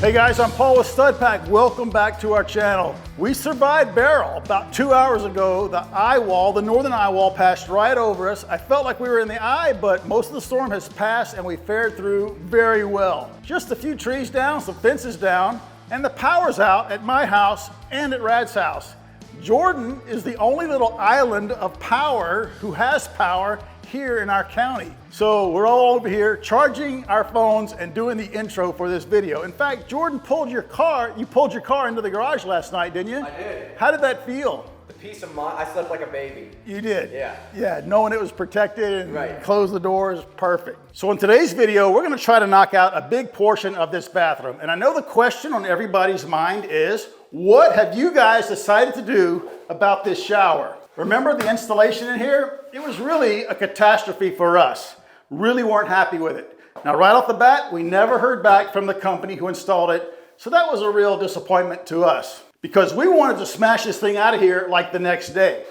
Hey guys, I'm Paul with Stud Pack. Welcome back to our channel. We survived Beryl. About 2 hours ago, the eye wall, the northern eye wall, passed right over us. I felt like we were in the eye, but most of the storm has passed and we fared through very well. Just a few trees down, some fences down, and the power's out at my house and at Rad's house. Jordan is the only little island of power who has power here in our county. So we're all over here charging our phones and doing the intro for this video. In fact, Jordan you pulled your car into the garage last night, didn't you? I did. How did that feel? The peace of mind, I slept like a baby. You did? Yeah. Yeah, knowing it was protected and right. Closed the doors, perfect. So in today's video, we're gonna try to knock out a big portion of this bathroom. And I know the question on everybody's mind is, what have you guys decided to do about this shower? Remember the installation in here? It was really a catastrophe for us. Really weren't happy with it. Now, right off the bat, we never heard back from the company who installed it. So that was a real disappointment to us because we wanted to smash this thing out of here like the next day.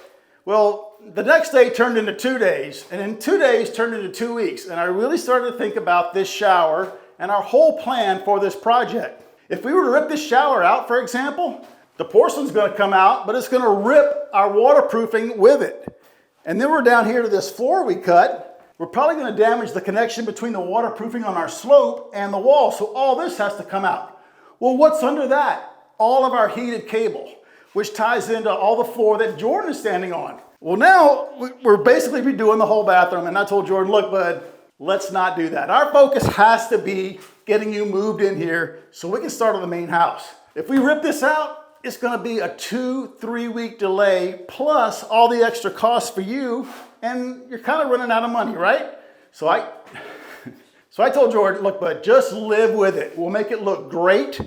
Well, the next day turned into 2 days, and in 2 days turned into 2 weeks. And I really started to think about this shower and our whole plan for this project. If we were to rip this shower out, for example, the porcelain's gonna come out, but it's gonna rip our waterproofing with it. And then we're down here to this floor we cut. We're probably gonna damage the connection between the waterproofing on our slope and the wall. So all this has to come out. Well, what's under that? All of our heated cable, which ties into all the floor that Jordan is standing on. Well, now we're basically redoing the whole bathroom. And I told Jordan, look, bud, let's not do that. Our focus has to be getting you moved in here so we can start on the main house. If we rip this out, it's gonna be a 2-3 week delay plus all the extra costs for you, and you're kind of running out of money, right? So I told Jordan, look, bud, just live with it. We'll make it look great.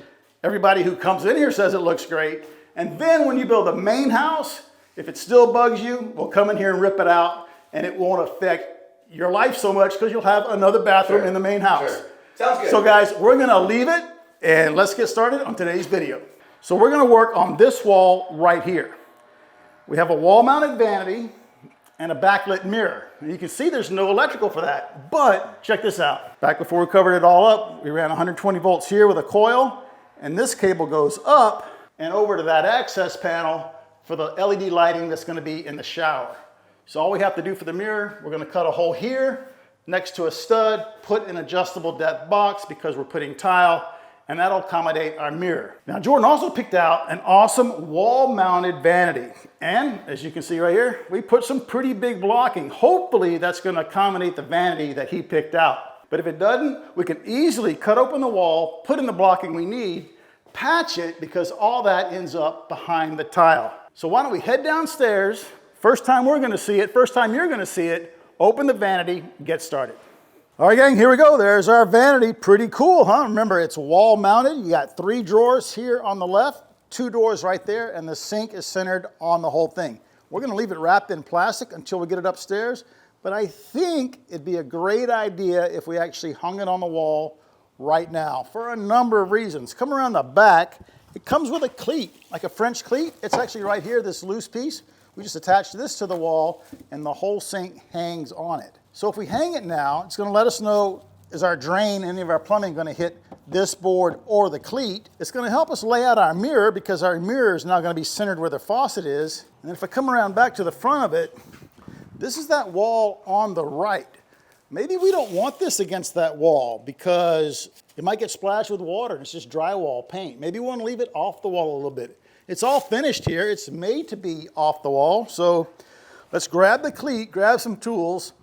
Everybody who comes in here says it looks great. And then when you build the main house, if it still bugs you, we'll come in here and rip it out, and it won't affect your life so much because you'll have another bathroom in the main house. Sure. Sounds good. So guys, we're gonna leave it, and let's get started on today's video. So we're gonna work on this wall right here. We have a wall-mounted vanity and a backlit mirror. And you can see there's no electrical for that, but check this out. Back before we covered it all up, we ran 120 volts here with a coil, and this cable goes up and over to that access panel for the LED lighting that's gonna be in the shower. So all we have to do for the mirror, we're gonna cut a hole here next to a stud, put an adjustable depth box because we're putting tile, and that'll accommodate our mirror. Now, Jordan also picked out an awesome wall-mounted vanity. And as you can see right here, we put some pretty big blocking. Hopefully that's gonna accommodate the vanity that he picked out. But if it doesn't, we can easily cut open the wall, put in the blocking we need, patch it, because all that ends up behind the tile. So why don't we head downstairs, first time we're gonna see it, first time you're gonna see it, open the vanity, get started. All right, gang, here we go. There's our vanity. Pretty cool, huh? Remember, it's wall mounted. You got 3 drawers here on the left, 2 doors right there, and the sink is centered on the whole thing. We're gonna leave it wrapped in plastic until we get it upstairs, but I think it'd be a great idea if we actually hung it on the wall right now for a number of reasons. Come around the back, it comes with a cleat, like a French cleat. It's actually right here, this loose piece. We just attach this to the wall and the whole sink hangs on it. So if we hang it now, it's gonna let us know, is our drain, any of our plumbing gonna hit this board or the cleat? It's gonna help us lay out our mirror because our mirror is now gonna be centered where the faucet is. And then if I come around back to the front of it, this is that wall on the right. Maybe we don't want this against that wall because it might get splashed with water and it's just drywall paint. Maybe we wanna leave it off the wall a little bit. It's all finished here. It's made to be off the wall. So let's grab the cleat, grab some tools,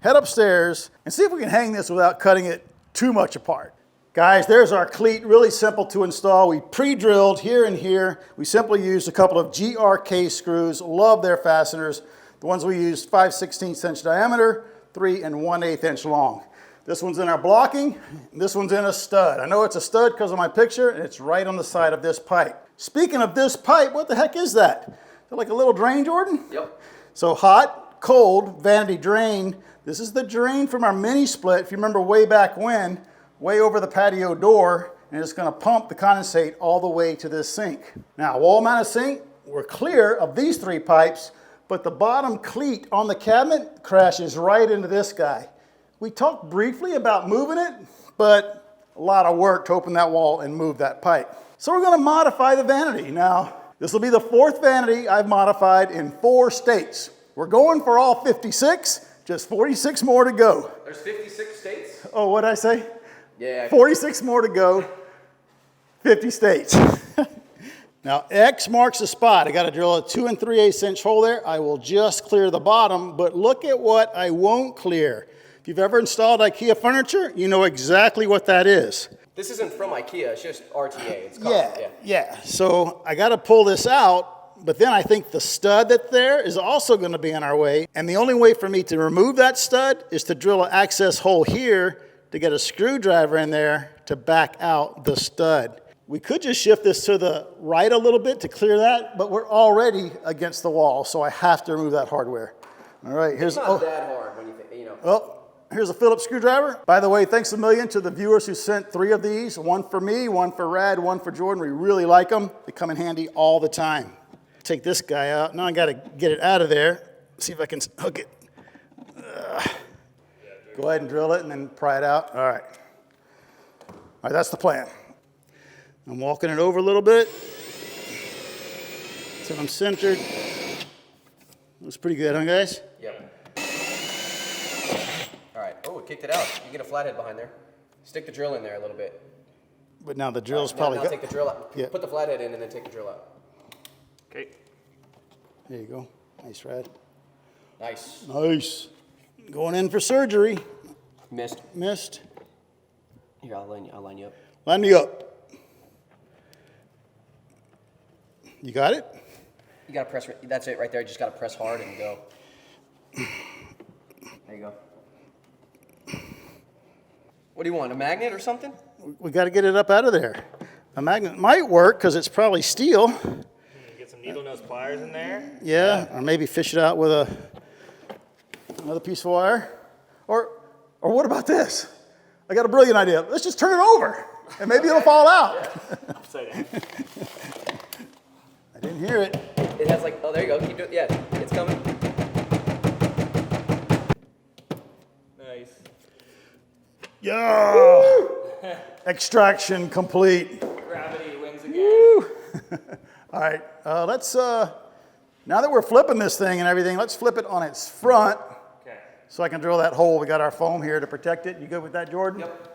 head upstairs, and see if we can hang this without cutting it too much apart. Guys, there's our cleat, really simple to install. We pre-drilled here and here. We simply used a couple of GRK screws. Love their fasteners. The ones we used, 5/16 inch diameter, 3 1/8 inch long. This one's in our blocking, this one's in a stud. I know it's a stud because of my picture, and it's right on the side of this pipe. Speaking of this pipe, what the heck is that? Is it like a little drain, Jordan? Yep. So hot, cold, vanity drain. This is the drain from our mini split, if you remember way back when, way over the patio door, and it's gonna pump the condensate all the way to this sink. Now, wall-mounted sink, we're clear of these 3 pipes, but the bottom cleat on the cabinet crashes right into this guy. We talked briefly about moving it, but a lot of work to open that wall and move that pipe. So we're going to modify the vanity. Now, this will be the 4th vanity I've modified in 4 states. We're going for all 56, just 46 more to go. There's 56 states? Oh, what did I say? Yeah. 46 more to go, 50 states. Now, X marks the spot. I got to drill a 2 3/8 inch hole there. I will just clear the bottom, but look at what I won't clear. If you've ever installed IKEA furniture, you know exactly what that is. This isn't from IKEA, it's just RTA. It's called, Yeah. So I got to pull this out, but then I think the stud that's there is also going to be in our way. And the only way for me to remove that stud is to drill an access hole here to get a screwdriver in there to back out the stud. We could just shift this to the right a little bit to clear that, but we're already against the wall, so I have to remove that hardware. All right, here's It's not that hard when you think, you know. Oh, here's a Phillips screwdriver. By the way, thanks a million to the viewers who sent 3 of these. 1 for me, 1 for Rad, 1 for Jordan. We really like them. They come in handy all the time. Take this guy out. Now I got to get it out of there. See if I can hook it. Go ahead and drill it and then pry it out. All right. All right, that's the plan. I'm walking it over a little bit until I'm centered. That's pretty good, huh, guys? Yep. All right. Oh, it kicked it out. You get a flathead behind there. Stick the drill in there a little bit. But now the drill's Now probably good. take the drill out. Yeah. Put the flathead in and then take the drill out. Okay. There you go. Nice, Rad. Nice. Nice. Going in for surgery. Missed. Missed. Here, I'll line you up. Line me up. You got it? You gotta press, that's it right there. You just gotta press hard and go. There you go. What do you want, a magnet or something? We got to get it up out of there. A magnet might work because it's probably steel. Get some needle nose pliers in there. Yeah, or maybe fish it out with another piece of wire. Or what about this? I got a brilliant idea. Let's just turn it over and maybe it'll fall out. Upside down. I didn't hear it. It has like, oh, there you go. Keep doing, yeah, it's coming. Nice. Yeah. Extraction complete. Gravity wins again. Woo. All right, let's, now that we're flipping this thing and everything, let's flip it on its front. Okay. So I can drill that hole. We got our foam here to protect it. You good with that, Jordan? Yep.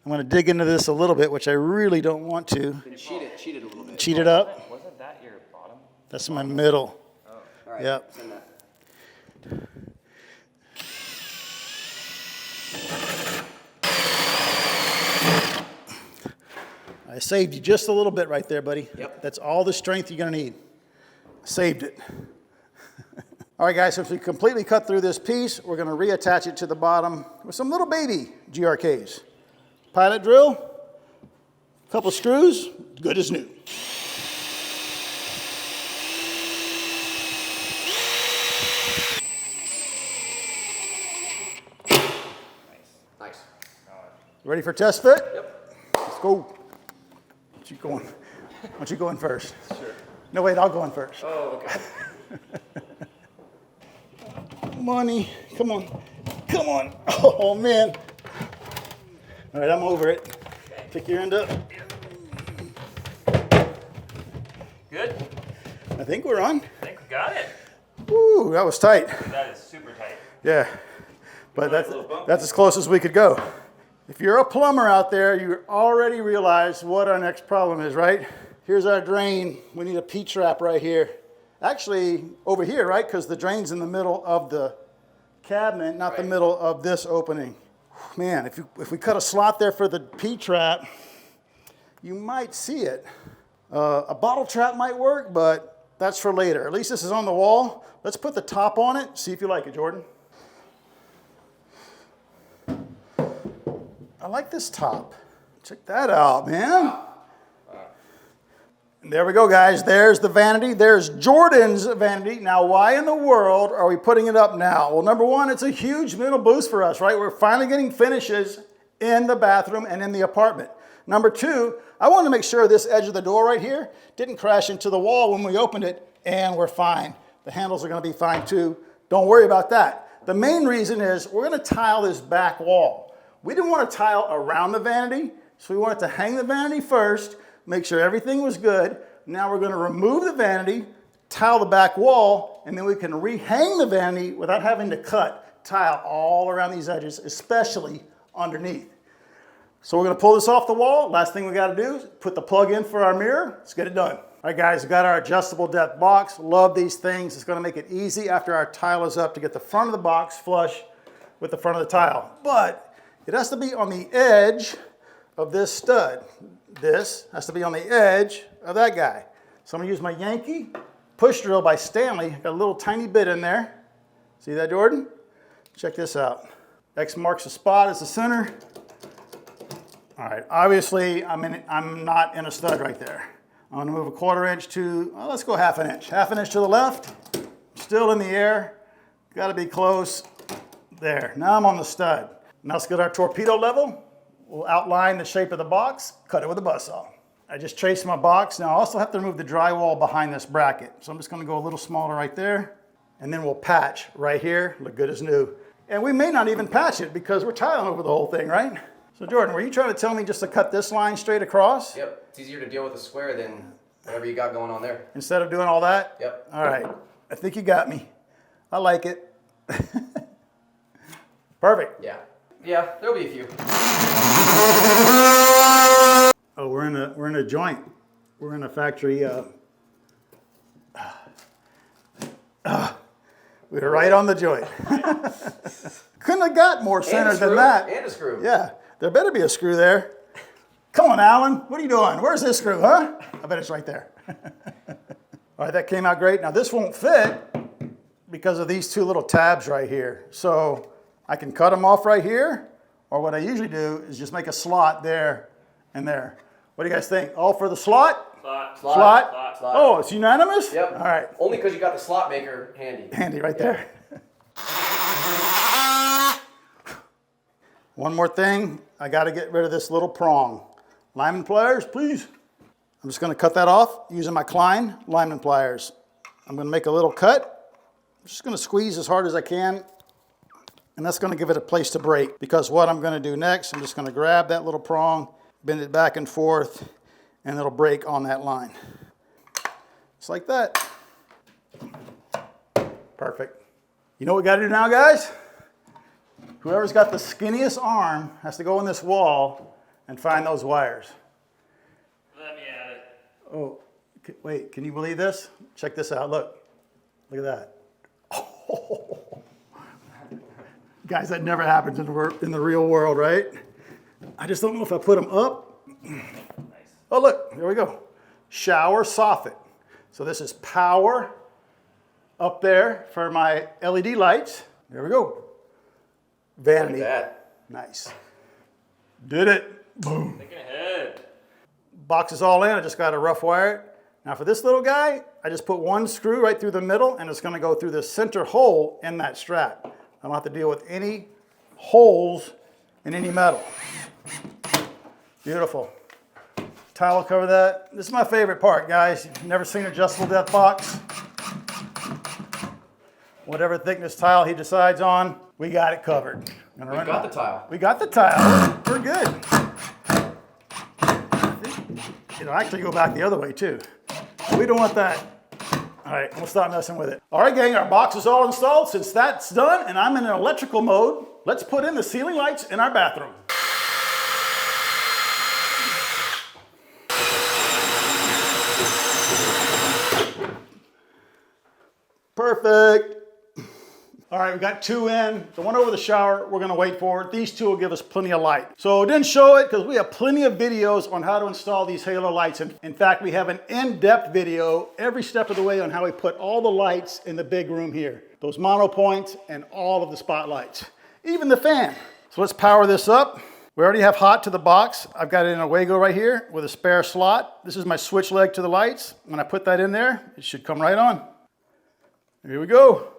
I'm going to dig into this a little bit, which I really don't want to. Cheat it a little bit. Cheat it up. Wasn't that your bottom? That's my middle. Oh. All right. Yep. Send that. I saved you just a little bit right there, buddy. Yep. That's all the strength you're going to need. Saved it. All right, guys, since we completely cut through this piece, we're going to reattach it to the bottom with some little baby GRKs. Pilot drill, a couple screws, good as new. Nice. Ready for test fit? Yep. Let's go. Why don't you go in first? Sure. No, wait, I'll go in first. Oh, okay. Money, come on, come on. Oh, man. All right, I'm over it. Pick your end up. Good. I think we're on. I think we got it. Woo, that was tight. That is super tight. Yeah, but that's as close as we could go. If you're a plumber out there, you already realize what our next problem is, right? Here's our drain. We need a P-trap right here. Actually, over here, right? Because the drain's in the middle of the cabinet, not the middle of this opening. Man, if we cut a slot there for the P-trap, you might see it. A bottle trap might work, but that's for later. At least this is on the wall. Let's put the top on it. See if you like it, Jordan. I like this top. Check that out, man. And there we go, guys. There's the vanity. There's Jordan's vanity. Now, why in the world are we putting it up now? Well, number one, it's a huge mental boost for us, right? We're finally getting finishes in the bathroom and in the apartment. Number two, I want to make sure this edge of the door right here didn't crash into the wall when we opened it, and we're fine. The handles are going to be fine too. Don't worry about that. The main reason is we're going to tile this back wall. We didn't want to tile around the vanity, so we wanted to hang the vanity first, make sure everything was good. Now we're going to remove the vanity, tile the back wall, and then we can rehang the vanity without having to cut tile all around these edges, especially underneath. So we're going to pull this off the wall. Last thing we got to do is put the plug in for our mirror. Let's get it done. All right, guys, we've got our adjustable depth box. Love these things. It's going to make it easy after our tile is up to get the front of the box flush with the front of the tile. But it has to be on the edge of this stud. This has to be on the edge of that guy. So I'm going to use my Yankee push drill by Stanley. Got a little tiny bit in there. See that, Jordan? Check this out. X marks the spot as the center. All right, obviously I'm not in a stud right there. I'm gonna move a 1/4 inch to, well, let's go 1/2 inch. 1/2 inch to the left, still in the air. Gotta be close. There, now I'm on the stud. Now let's get our torpedo level. We'll outline the shape of the box, cut it with a buzzsaw. I just traced my box. Now I also have to remove the drywall behind this bracket. So I'm just gonna go a little smaller right there. And then we'll patch right here, look good as new. And we may not even patch it because we're tiling over the whole thing, right? So Jordan, were you trying to tell me just to cut this line straight across? Yep, it's easier to deal with a square than whatever you got going on there. Instead of doing all that? Yep. All right, I think you got me. I like it. Perfect. Yeah, there'll be a few. Oh, we're in a joint. We're in a factory. We were right on the joint. Couldn't have got more center than that. And a screw. Yeah, there better be a screw there. Come on, Alan. What are you doing? Where's this screw, huh? I bet it's right there. All right, that came out great. Now this won't fit because of these two little tabs right here. So I can cut them off right here, or what I usually do is just make a slot there and there. What do you guys think? All for the slot? Slot. Oh, it's unanimous? Yep. All right. Only because you got the slot maker handy. Handy right there. One more thing. I got to get rid of this little prong. Lineman pliers, please. I'm just going to cut that off using my Klein lineman pliers. I'm going to make a little cut. I'm just going to squeeze as hard as I can. And that's going to give it a place to break. Because what I'm going to do next, I'm just going to grab that little prong, bend it back and forth, and it'll break on that line. Just like that. Perfect. You know what we got to do now, guys? Whoever's got the skinniest arm has to go in this wall and find those wires. Let me at it. Oh, wait, can you believe this? Check this out, look. Look at that. Oh. Guys, that never happens in the real world, right? I just don't know if I put them up. Nice. Oh, look, there we go. Shower soffit. So this is power up there for my LED lights. There we go. Vanity. Look at that. Nice. Did it. Boom. Thinking ahead. Box is all in. I just got to rough wire it. Now for this little guy, I just put one screw right through the middle, and it's going to go through the center hole in that strap. I don't have to deal with any holes in any metal. Beautiful. Tile will cover that. This is my favorite part, guys. You've never seen an adjustable depth box? Whatever thickness tile he decides on, we got it covered. We got the tile. We got the tile. We're good. It'll actually go back the other way too. We don't want that. All right, we'll stop messing with it. All right, gang, our box is all installed. Since that's done and I'm in an electrical mode, let's put in the ceiling lights in our bathroom. Perfect. All right, we got two in. The one over the shower, we're gonna wait for it. These two will give us plenty of light. So I didn't show it because we have plenty of videos on how to install these halo lights. In fact, we have an in-depth video every step of the way on how we put all the lights in the big room here. Those mono points and all of the spotlights, even the fan. So let's power this up. We already have hot to the box. I've got it in a Wago right here with a spare slot. This is my switch leg to the lights. When I put that in there, it should come right on. Here we go.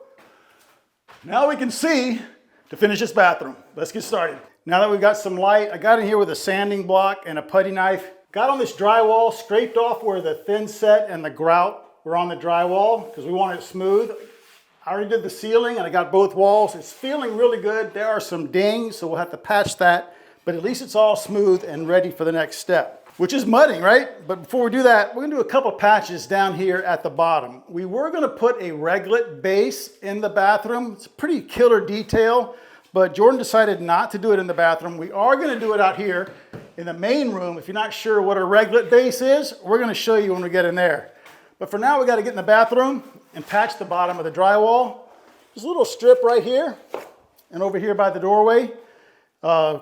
Now we can see to finish this bathroom. Let's get started. Now that we've got some light, I got in here with a sanding block and a putty knife. Got on this drywall, scraped off where the thin set and the grout were on the drywall because we wanted it smooth. I already did the ceiling and I got both walls. It's feeling really good. There are some dings, so we'll have to patch that but at least it's all smooth and ready for the next step, which is mudding, right? But before we do that, we're gonna do a couple patches down here at the bottom. We were gonna put a reglet base in the bathroom. It's a pretty killer detail, but Jordan decided not to do it in the bathroom. We are gonna do it out here in the main room. If you're not sure what a reglet base is, we're gonna show you when we get in there. But for now, we gotta get in the bathroom and patch the bottom of the drywall. There's a little strip right here and over here by the doorway.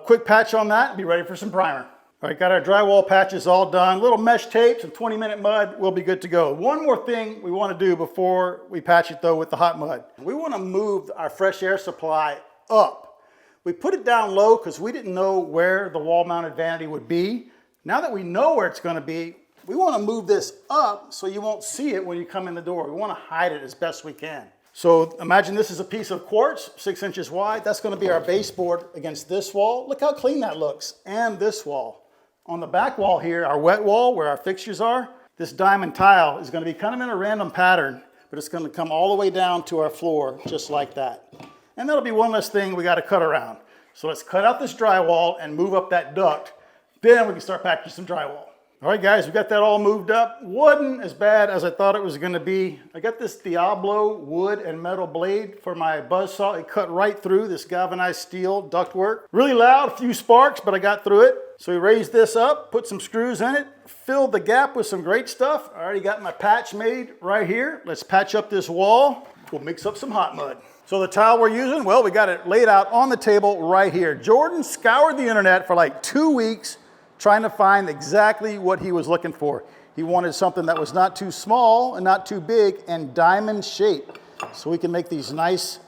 Quick patch on that and be ready for some primer. All right, got our drywall patches all done. Little mesh tape, some 20-minute mud, we'll be good to go. One more thing we want to do before we patch it though with the hot mud. We want to move our fresh air supply up. We put it down low because we didn't know where the wall-mounted vanity would be. Now that we know where it's going to be, we want to move this up so you won't see it when you come in the door. We want to hide it as best we can. So imagine this is a piece of quartz, 6 inches wide. That's going to be our baseboard against this wall. Look how clean that looks, and this wall. On the back wall here, our wet wall where our fixtures are, this diamond tile is going to be kind of in a random pattern, but it's going to come all the way down to our floor just like that. And that'll be one less thing we got to cut around. So let's cut out this drywall and move up that duct. Then we can start patching some drywall. All right, guys, we got that all moved up. Wasn't as bad as I thought it was going to be. I got this Diablo wood and metal blade for my buzzsaw. It cut right through this galvanized steel ductwork. Really loud, a few sparks, but I got through it. So we raised this up, put some screws in it, filled the gap with some great stuff. I already got my patch made right here. Let's patch up this wall. We'll mix up some hot mud. So the tile we're using, well, we got it laid out on the table right here. Jordan scoured the internet for like 2 weeks trying to find exactly what he was looking for. He wanted something that was not too small and not too big and diamond shape. So we can make these nice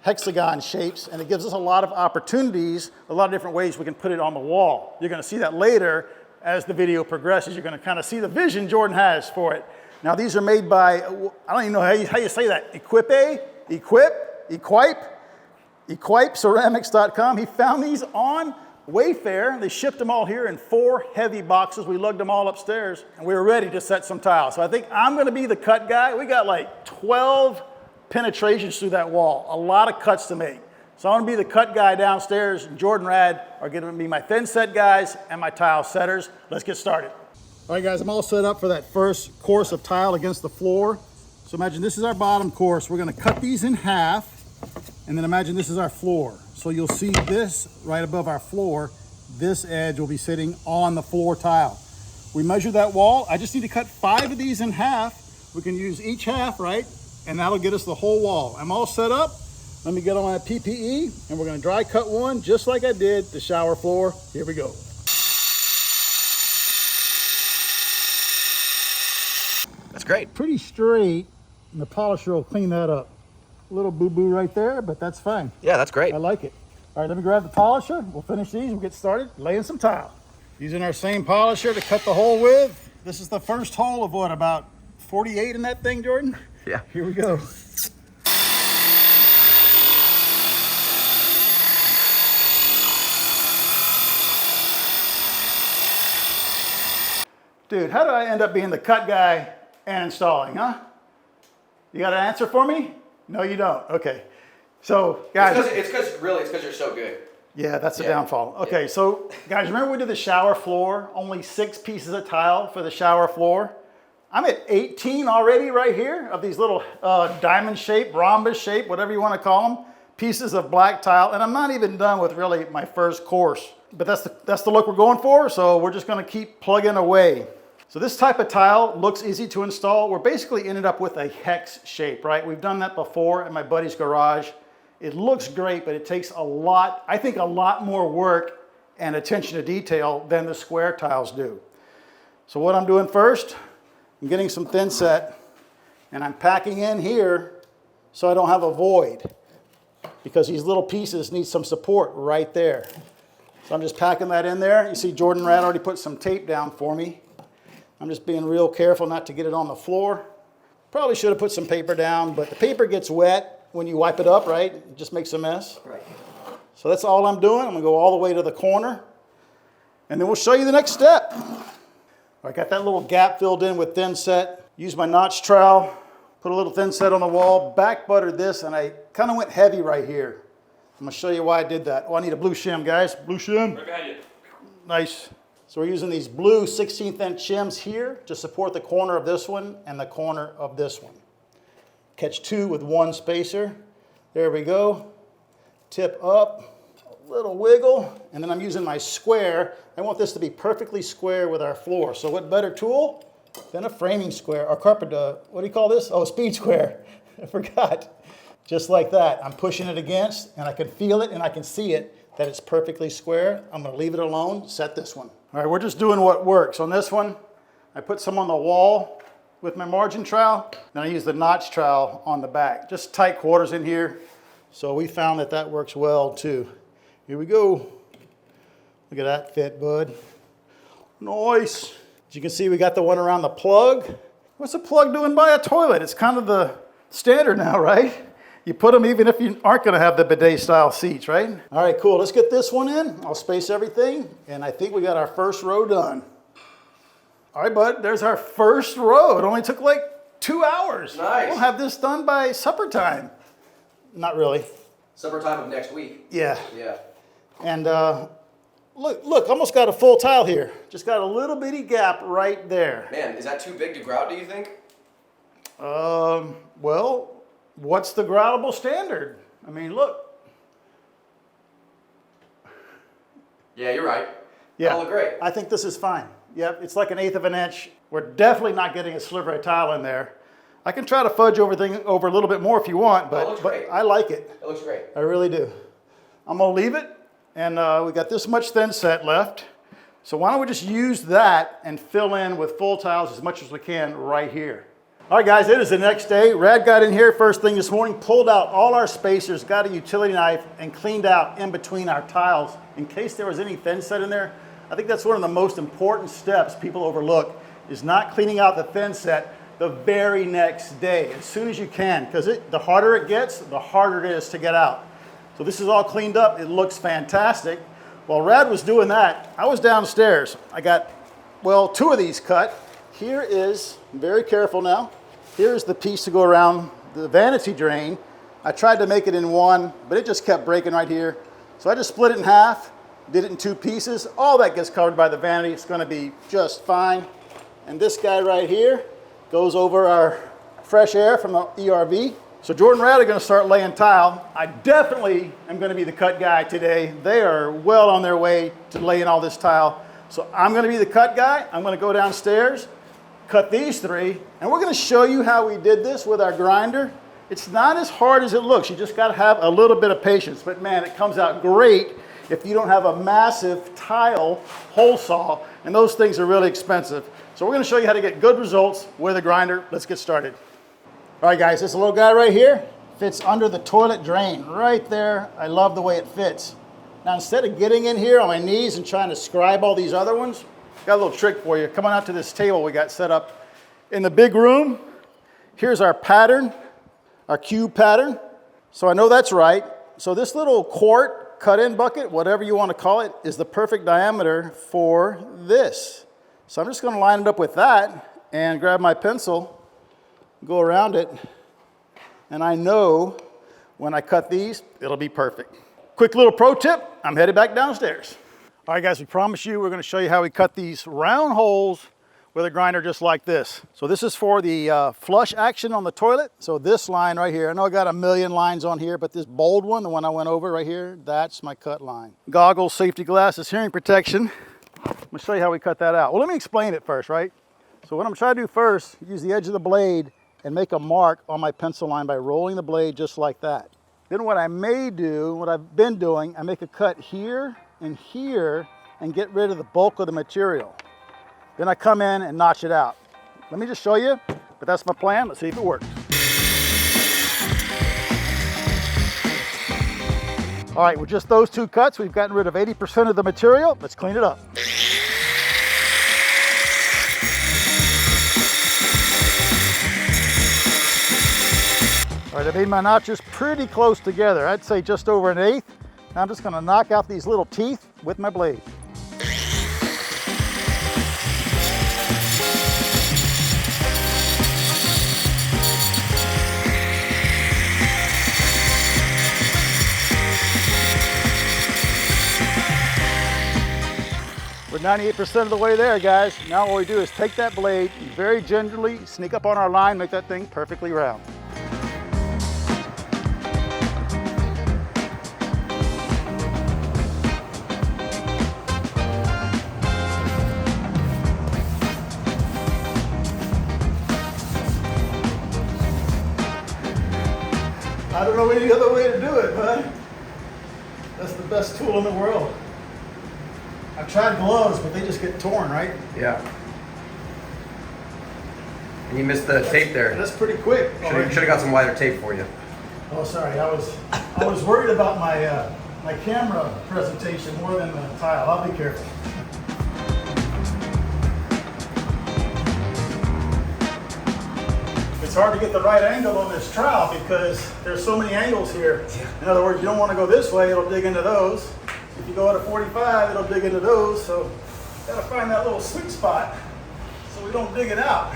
hexagon shapes, and it gives us a lot of opportunities, a lot of different ways we can put it on the wall. You're gonna see that later as the video progresses. You're gonna kind of see the vision Jordan has for it. Now these are made by, I don't even know how you say that, Equipceramics.com. He found these on Wayfair. They shipped them all here in 4 heavy boxes. We lugged them all upstairs and we were ready to set some tile. So I think I'm gonna be the cut guy. We got like 12 penetrations through that wall, a lot of cuts to make. So I'm gonna be the cut guy downstairs, and Jordan Rad are gonna be my thin set guys and my tile setters. Let's get started. All right guys, I'm all set up for that first course of tile against the floor. So imagine this is our bottom course. We're gonna cut these in half, and then imagine this is our floor. So you'll see this right above our floor. This edge will be sitting on the floor tile. We measured that wall. I just need to cut 5 of these in half. We can use each half, right? And that'll get us the whole wall. I'm all set up. Let me get on my PPE, and we're gonna dry cut one just like I did the shower floor. Here we go. That's great. Pretty straight, and the polisher will clean that up. A little boo-boo right there, but that's fine. Yeah, that's great. I like it. All right, let me grab the polisher. We'll finish these. We'll get started laying some tile. Using our same polisher to cut the hole with. This is the first hole of what, about 48 in that thing, Jordan? Yeah. Here we go. Dude, how did I end up being the cut guy and installing, huh? You got an answer for me? No, you don't. Okay. So, guys. It's because you're so good. Yeah, that's the downfall. Okay, so guys, remember we did the shower floor? Only 6 pieces of tile for the shower floor. I'm at 18 already right here of these little diamond shape, rhombus shape, whatever you want to call them, pieces of black tile, and I'm not even done with really my first course. But that's the look we're going for, so we're just going to keep plugging away. So this type of tile looks easy to install. We're basically ended up with a hex shape, right? We've done that before at my buddy's garage. It looks great, but it takes a lot, I think a lot more work and attention to detail than the square tiles do. So what I'm doing first, I'm getting some thin set and I'm packing in here so I don't have a void, because these little pieces need some support right there. So I'm just packing that in there. You see Jordan Rad already put some tape down for me. I'm just being real careful not to get it on the floor. Probably should have put some paper down, but the paper gets wet when you wipe it up, right? It just makes a mess. Right. So that's all I'm doing. I'm gonna go all the way to the corner, and then we'll show you the next step. I got that little gap filled in with thin set. Use my notch trowel, put a little thin set on the wall, back buttered this, and I kind of went heavy right here. I'm gonna show you why I did that. Oh, I need a blue shim, guys. Blue shim. Right behind you. Nice. So we're using these blue 16th inch shims here to support the corner of this one and the corner of this one. Catch two with one spacer. There we go. Tip up, a little wiggle, and then I'm using my square. I want this to be perfectly square with our floor. So what better tool than a framing square, or carpet, what do you call this? Oh, speed square. I forgot. Just like that. I'm pushing it against, and I can feel it and I can see it that it's perfectly square. I'm gonna leave it alone, set this one. All right, we're just doing what works. On this one, I put some on the wall with my margin trowel, then I use the notch trowel on the back. Just tight quarters in here. So we found that that works well too. Here we go. Look at that fit, bud. Nice. As you can see, we got the one around the plug. What's a plug doing by a toilet? It's kind of the standard now, right? You put them even if you aren't gonna have the bidet style seats, right? All right, cool, let's get this one in. I'll space everything, and I think we got our first row done. All right, bud, there's our first row. It only took like 2 hours. Nice. We'll have this done by supper time. Not really. Supper time of next week. Yeah. Yeah. And look, almost got a full tile here. Just got a little bitty gap right there. Man, is that too big to grout, do you think? Well, what's the groutable standard? I mean, look. Yeah, you're right. Yeah, That'll look great. I think this is fine. Yep, it's like 1/8 of an inch. We're definitely not getting a sliver of tile in there. I can try to fudge everything over a little bit more if you want, but great. I like it. It looks great. I really do. I'm gonna leave it, and we got this much thin set left. So why don't we just use that and fill in with full tiles as much as we can right here. All right, guys, it is the next day. Rad got in here first thing this morning, pulled out all our spacers, got a utility knife, and cleaned out in between our tiles in case there was any thin set in there. I think that's one of the most important steps people overlook, is not cleaning out the thin set the very next day, as soon as you can, because the harder it gets, the harder it is to get out. So this is all cleaned up. It looks fantastic. While Rad was doing that, I was downstairs. I got, well, 2 of these cut. Here is, very careful now, here's the piece to go around the vanity drain. I tried to make it in one, but it just kept breaking right here. So I just split it in half, did it in 2 pieces. All that gets covered by the vanity. It's gonna be just fine. And this guy right here goes over our fresh air from the ERV. So Jordan and Rad are gonna start laying tile. I definitely am gonna be the cut guy today. They are well on their way to laying all this tile. So I'm gonna be the cut guy. I'm gonna go downstairs, cut these 3, and we're gonna show you how we did this with our grinder. It's not as hard as it looks. You just gotta have a little bit of patience, but man, it comes out great if you don't have a massive tile hole saw, and those things are really expensive. So we're gonna show you how to get good results with a grinder. Let's get started. All right, guys, this little guy right here fits under the toilet drain right there. I love the way it fits. Now, instead of getting in here on my knees and trying to scribe all these other ones, got a little trick for you. Come on out to this table we got set up in the big room. Here's our pattern, our cube pattern. So I know that's right. So this little quart cut-in bucket, whatever you want to call it, is the perfect diameter for this. So I'm just going to line it up with that and grab my pencil, go around it, and I know when I cut these, it'll be perfect. Quick little pro tip, I'm headed back downstairs. All right, guys, we promise you we're gonna show you how we cut these round holes with a grinder just like this. So this is for the flush action on the toilet. So this line right here, I know I got a million lines on here, but this bold one, the one I went over right here, that's my cut line. Goggles, safety glasses, hearing protection. I'm gonna show you how we cut that out. Well, let me explain it first, right? So what I'm trying to do first, use the edge of the blade and make a mark on my pencil line by rolling the blade just like that. Then what I may do, what I've been doing, I make a cut here and get rid of the bulk of the material. Then I come in and notch it out. Let me just show you, but that's my plan. Let's see if it works. All right, with just those 2 cuts, we've gotten rid of 80% of the material. Let's clean it up. All right, I made my notches pretty close together. I'd say just over 1/8. Now I'm just gonna knock out these little teeth with my blade. 98% of the way there, guys. Now what we do is take that blade and very gingerly sneak up on our line, make that thing perfectly round. I don't know any other way to do it, bud. That's the best tool in the world. I've tried gloves, but they just get torn, right? Yeah. And you missed the tape there. That's pretty quick. Should have got some wider tape for you. Oh, sorry. I was worried about my my camera presentation more than the tile. I'll be careful. It's hard to get the right angle on this trowel because there's so many angles here. In other words, you don't want to go this way, it'll dig into those. If you go at a 45, it'll dig into those. So gotta find that little sweet spot so we don't dig it out.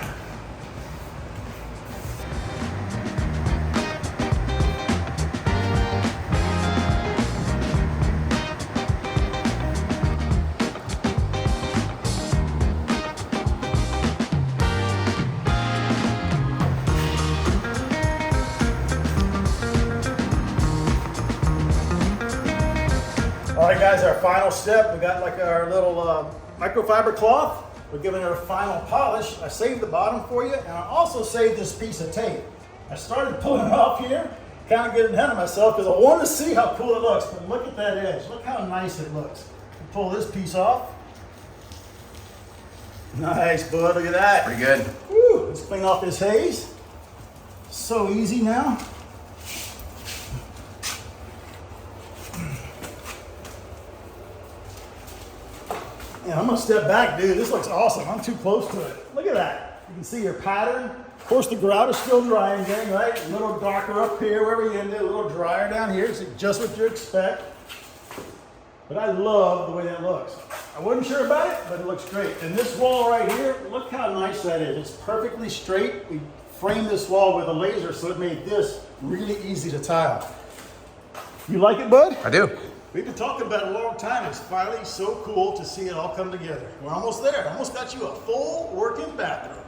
All right, guys, our final step. We got like our little microfiber cloth. We're giving it a final polish. I saved the bottom for you, and I also saved this piece of tape. I started pulling it off here, kind of getting ahead of myself because I wanted to see how cool it looks, but look at that edge. Look how nice it looks. Pull this piece off. Nice, bud, look at that. Pretty good. Woo, let's clean off this haze. So easy now. And I'm gonna step back, dude. This looks awesome. I'm too close to it. Look at that. You can see your pattern. Of course, the grout is still drying, gang, right? A little darker up here where we ended, a little drier down here. It's just what you expect. But I love the way that looks. I wasn't sure about it, but it looks great. And this wall right here, look how nice that is. It's perfectly straight. We framed this wall with a laser, so it made this really easy to tile. You like it, bud? I do. We've been talking about it a long time. It's finally so cool to see it all come together. We're almost there. Almost got you a full working bathroom.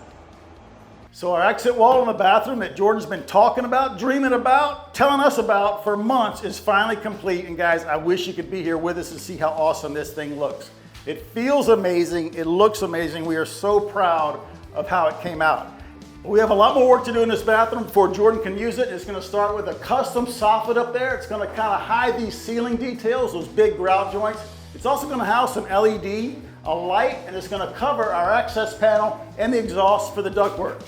So our exit wall in the bathroom that Jordan's been talking about, dreaming about, telling us about for months is finally complete. And guys, I wish you could be here with us and see how awesome this thing looks. It feels amazing. It looks amazing. We are so proud of how it came out. We have a lot more work to do in this bathroom before Jordan can use it. It's gonna start with a custom soffit up there. It's gonna kind of hide these ceiling details, those big grout joints. It's also gonna house some LED, a light, and it's gonna cover our access panel and the exhaust for the ductwork.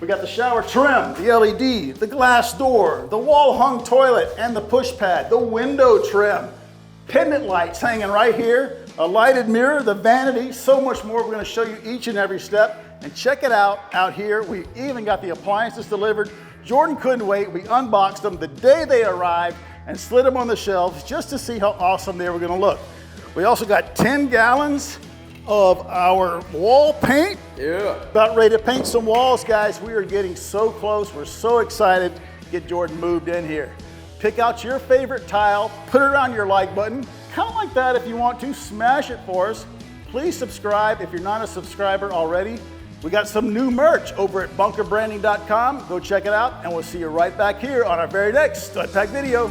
We got the shower trim, the LED, the glass door, the wall hung toilet and the push pad, the window trim, pendant lights hanging right here, a lighted mirror, the vanity, so much more. We're gonna show you each and every step. And check it out here. We even got the appliances delivered. Jordan couldn't wait. We unboxed them the day they arrived and slid them on the shelves just to see how awesome they were gonna look. We also got 10 gallons of our wall paint. Yeah. About ready to paint some walls, guys. We are getting so close. We're so excited to get Jordan moved in here. Pick out your favorite tile, put it on your like button, kind of like that if you want to, smash it for us. Please subscribe if you're not a subscriber already. We got some new merch over at bunkerbranding.com. Go check it out, and we'll see you right back here on our very next Stud Pack video.